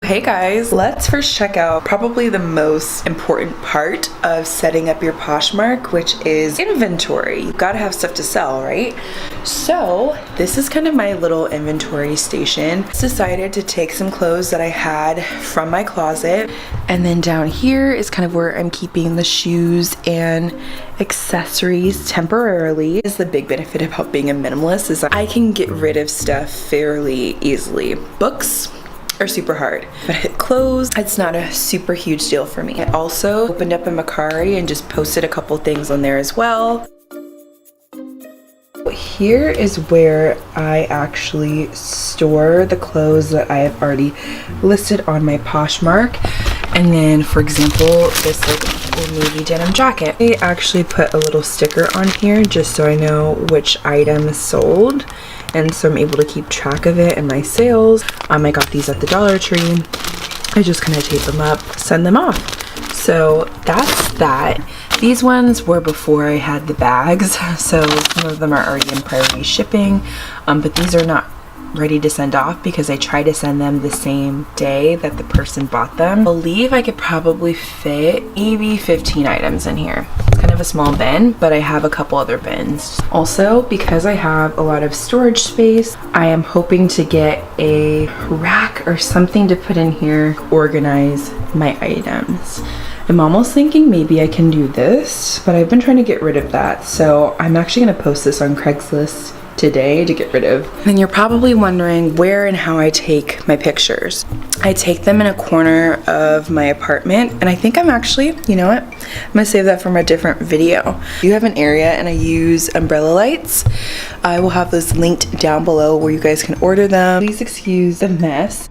Hey guys, let's first check out probably the most important part of setting up your Poshmark, which is inventory. You gotta have stuff to sell, right? So this is kind of my little inventory station. I decided to take some clothes that I had from my closet, and then down here is kind of where I'm keeping the shoes and accessories temporarily. Is the big benefit about being a minimalist is that I can get rid of stuff fairly easily. Books are super hard, but clothes, it's not a super huge deal for me. I also opened up a Mercari and just posted a couple things on there as well. Here is where I actually store the clothes that I have already listed on my Poshmark. And then, for example, this little navy denim jacket, I actually put a little sticker on here just so I know which item is sold, and so I'm able to keep track of it and my sales. I got these at the Dollar Tree. I just kind of tape them up, send them off. So that's that. These ones were before I had the bags, so some of them are already in priority shipping, but these are not ready to send off because I try to send them the same day that the person bought them. I believe I could probably fit maybe 15 items in here. It's kind of a small bin, but I have a couple other bins. Also, because I have a lot of storage space, I am hoping to get a rack or something to put in here, organize my items. I'm almost thinking maybe I can do this, but I've been trying to get rid of that. So I'm actually gonna post this on Craigslist today to get rid of. And you're probably wondering where and how I take my pictures. I take them in a corner of my apartment, and I think I'm actually, you know what? I'm gonna save that for a different video. You have an area and I use umbrella lights. I will have those linked down below where you guys can order them. Please excuse the mess.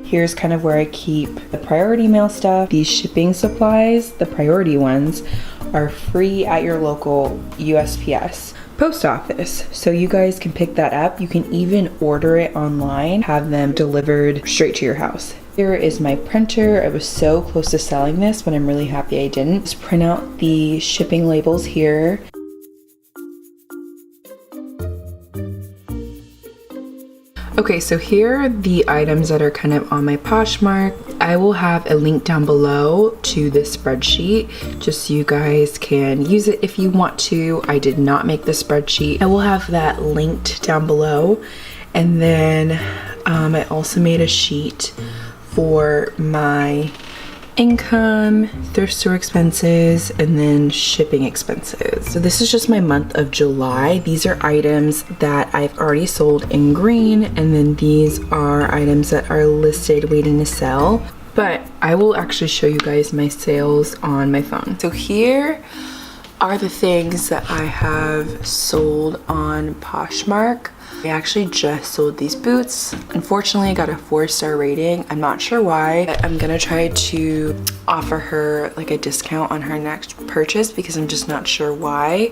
Here's kind of where I keep the priority mail stuff. These shipping supplies, the priority ones, are free at your local USPS post office. So you guys can pick that up. You can even order it online, have them delivered straight to your house. Here is my printer. I was so close to selling this, but I'm really happy I didn't. Just print out the shipping labels here. Okay, so here are the items that are kind of on my Poshmark. I will have a link down below to this spreadsheet just so you guys can use it if you want to. I did not make the spreadsheet. I will have that linked down below. And then I also made a sheet for my income, thrift store expenses, and then shipping expenses. So this is just my month of July. These are items that I've already sold in green, and then these are items that are listed waiting to sell. But I will actually show you guys my sales on my phone. So here are the things that I have sold on Poshmark. I actually just sold these boots. Unfortunately, I got a 4-star rating. I'm not sure why, but I'm gonna try to offer her like a discount on her next purchase because I'm just not sure why.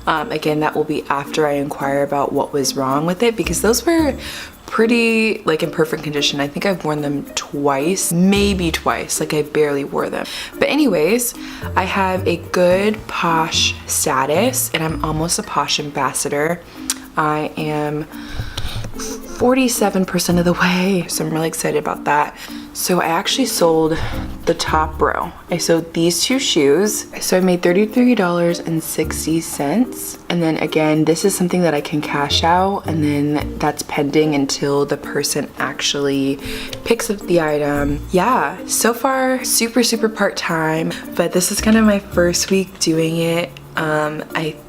Again, that will be after I inquire about what was wrong with it, because those were pretty like in perfect condition. I think I've worn them twice, maybe twice, like I barely wore them. But anyways, I have a good Posh status and I'm almost a Posh ambassador. I am 47% of the way, so I'm really excited about that. So I actually sold the top row. I sold these 2 shoes. So I made $33.60. And then again, this is something that I can cash out, and then that's pending until the person actually picks up the item. Yeah, so far super part-time, but this is kind of my first week doing it.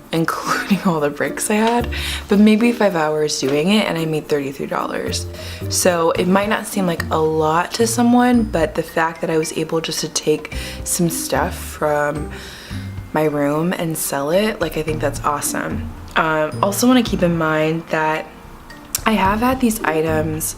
Including all the breaks I had, but maybe 5 hours doing it, and I made $33. So it might not seem like a lot to someone, but the fact that I was able just to take some stuff from my room and sell it, like, I think that's awesome. Also want to keep in mind that I have had these items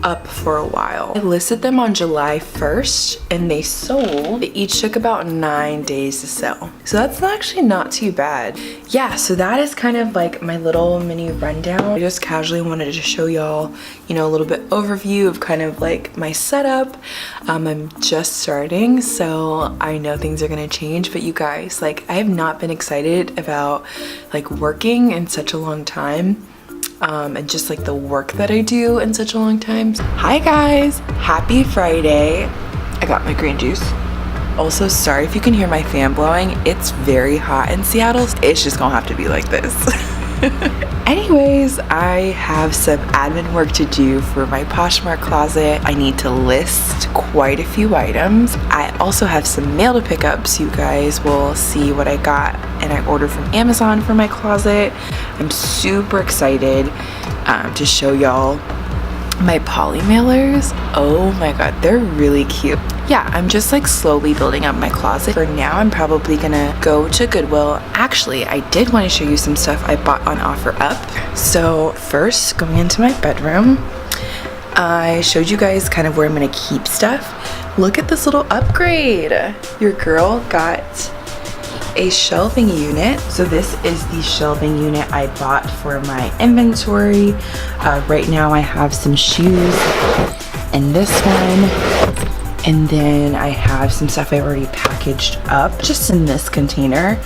up for a while. I listed them on July 1st and they sold. They each took about 9 days to sell. So that's actually not too bad. Yeah, so that is kind of like my little mini rundown. I just casually wanted to show y'all, you know, a little bit overview of kind of like my setup. I'm just starting, so I know things are gonna change, but you guys, like, I have not been excited about like working in such a long time. and just like the work that I do in such a long time. Hi guys, happy Friday. I got my green juice. Also, sorry if you can hear my fan blowing. It's very hot in Seattle. It's just gonna have to be like this. Anyways, I have some admin work to do for my Poshmark closet. I need to list quite a few items. I also have some mail to pick up, so you guys will see what I got and I ordered from Amazon for my closet. I'm super excited to show y'all my poly mailers. Oh my god, they're really cute. Yeah, I'm just like slowly building up my closet. For now, I'm probably gonna go to Goodwill. Actually, I did want to show you some stuff I bought on OfferUp. So first, going into my bedroom, I showed you guys kind of where I'm gonna keep stuff. Look at this little upgrade. Your girl got a shelving unit. So this is the shelving unit I bought for my inventory. Right now I have some shoes in this one. And then I have some stuff I already packaged up just in this container.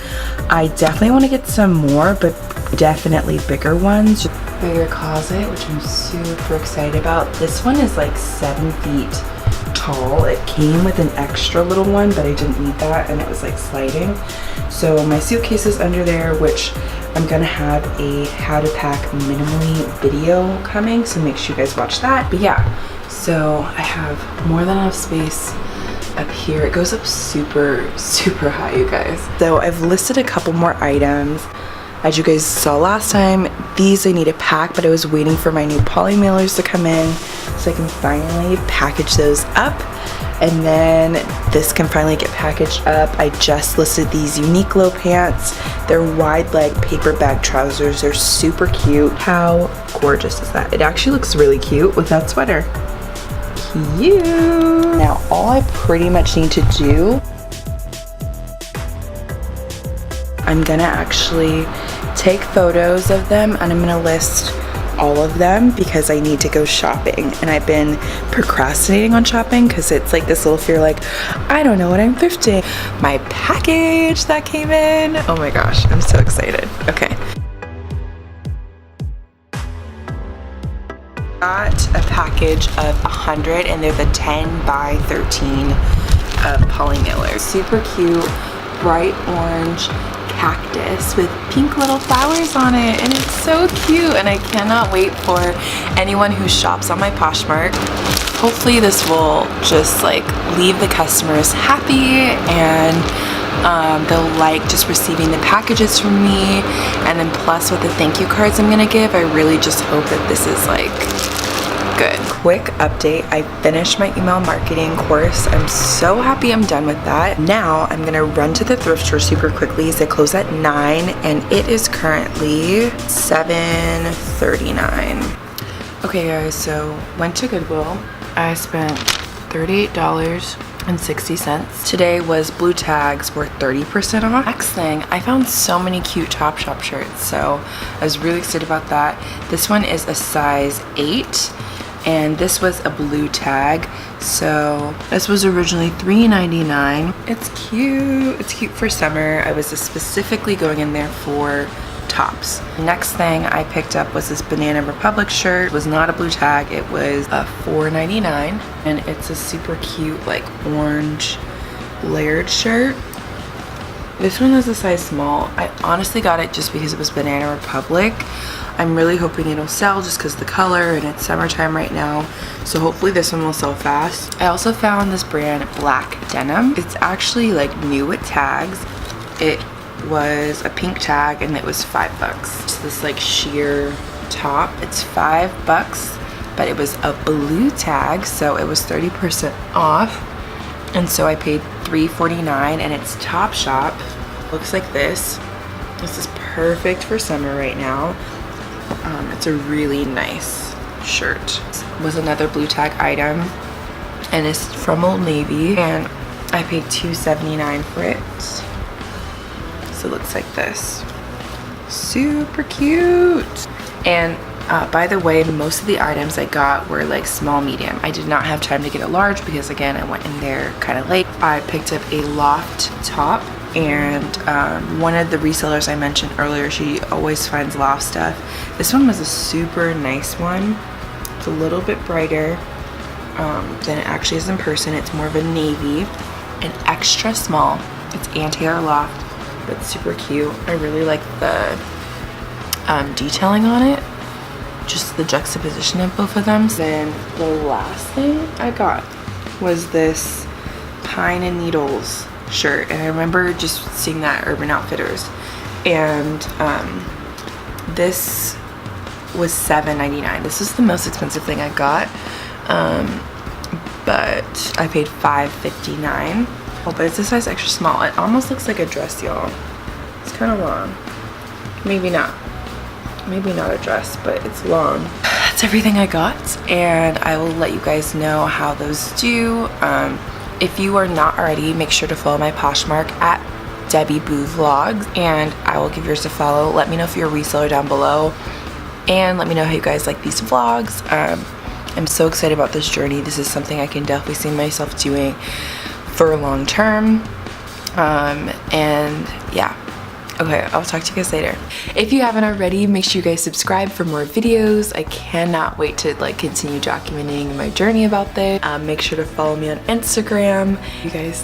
I definitely want to get some more, but definitely bigger ones. Bigger closet, which I'm super excited about. This one is like 7 feet tall. It came with an extra little one, but I didn't need that, and it was like sliding. So my suitcase is under there, which I'm gonna have a how to pack minimally video coming, so make sure you guys watch that. But yeah, so I have more than enough space up here. It goes up super, super high, you guys. So I've listed a couple more items. As you guys saw last time, these I need to pack, but I was waiting for my new poly mailers to come in so I can finally package those up. And then this can finally get packaged up. I just listed these Uniqlo pants. They're wide leg paper bag trousers. They're super cute. How gorgeous is that? It actually looks really cute with that sweater. Cute. Now all I pretty much need to do, I'm gonna actually take photos of them and I'm gonna list all of them because I need to go shopping, and I've been procrastinating on shopping because it's like this little fear, like I don't know what I'm thrifting. My package that came in, oh my gosh, I'm so excited. Okay, got a package of 100 and they're the 10 by 13 poly mailers. Super cute, bright orange cactus with pink little flowers on it, and it's so cute, and I cannot wait for anyone who shops on my Poshmark. Hopefully this will just like leave the customers happy, and they'll like just receiving the packages from me, and then plus with the thank you cards I'm gonna give, I really just hope that this is like good. Quick update, I finished my email marketing course. I'm so happy I'm done with that. Now I'm gonna run to the thrift store super quickly as they close at 9 and it is currently 7:39. Okay guys, so went to Goodwill. I spent $38.60. Today was blue tags were 30% off. Next thing, I found so many cute Topshop shirts, so I was really excited about that. This one is a size 8. And this was a blue tag, so this was originally $3.99. It's cute. It's cute for summer. I was specifically going in there for tops. Next thing I picked up was this Banana Republic shirt. It was not a blue tag. It was a $4.99, and it's a super cute like orange layered shirt. This one is a size small. I honestly got it just because it was Banana Republic. I'm really hoping it'll sell just because the color, and it's summertime right now, so hopefully this one will sell fast. I also found this brand Black Denim. It's actually like new with tags. It was a pink tag and it was $5. It's this like sheer top. It's $5, but it was a blue tag, so it was 30% off, and so I paid $3.49, and it's Topshop. Looks like this. This is perfect for summer right now. It's a really nice shirt. This was another blue tag item, and it's from Old Navy, and I paid $2.79 for it. So it looks like this. Super cute. And by the way, most of the items I got were like small medium. I did not have time to get a large because again I went in there kind of late. I picked up a Loft top and one of the resellers I mentioned earlier, she always finds Loft stuff. This one was a super nice one. It's a little bit brighter than it actually is in person. It's more of a navy, an extra small. It's anti-air Loft, but super cute. I really like the detailing on it, just the juxtaposition of both of them. Then the last thing I got was this Pine and Needles shirt, and I remember just seeing that at Urban Outfitters, and this was $7.99. This is the most expensive thing I got, but I paid $5.59. Oh, but it's a size extra small. It almost looks like a dress, y'all. It's kind of long. Maybe not a dress, but it's long. That's everything I got, and I will let you guys know how those do. If you are not already, make sure to follow my Poshmark at Debbie Boo Vlogs, and I will give yours a follow. Let me know if you're a reseller down below, and let me know how you guys like these vlogs. I'm so excited about this journey. This is something I can definitely see myself doing for a long term, and yeah. Okay, I'll talk to you guys later. If you haven't already, make sure you guys subscribe for more videos. I cannot wait to continue documenting my journey about this. Make sure to follow me on Instagram. You guys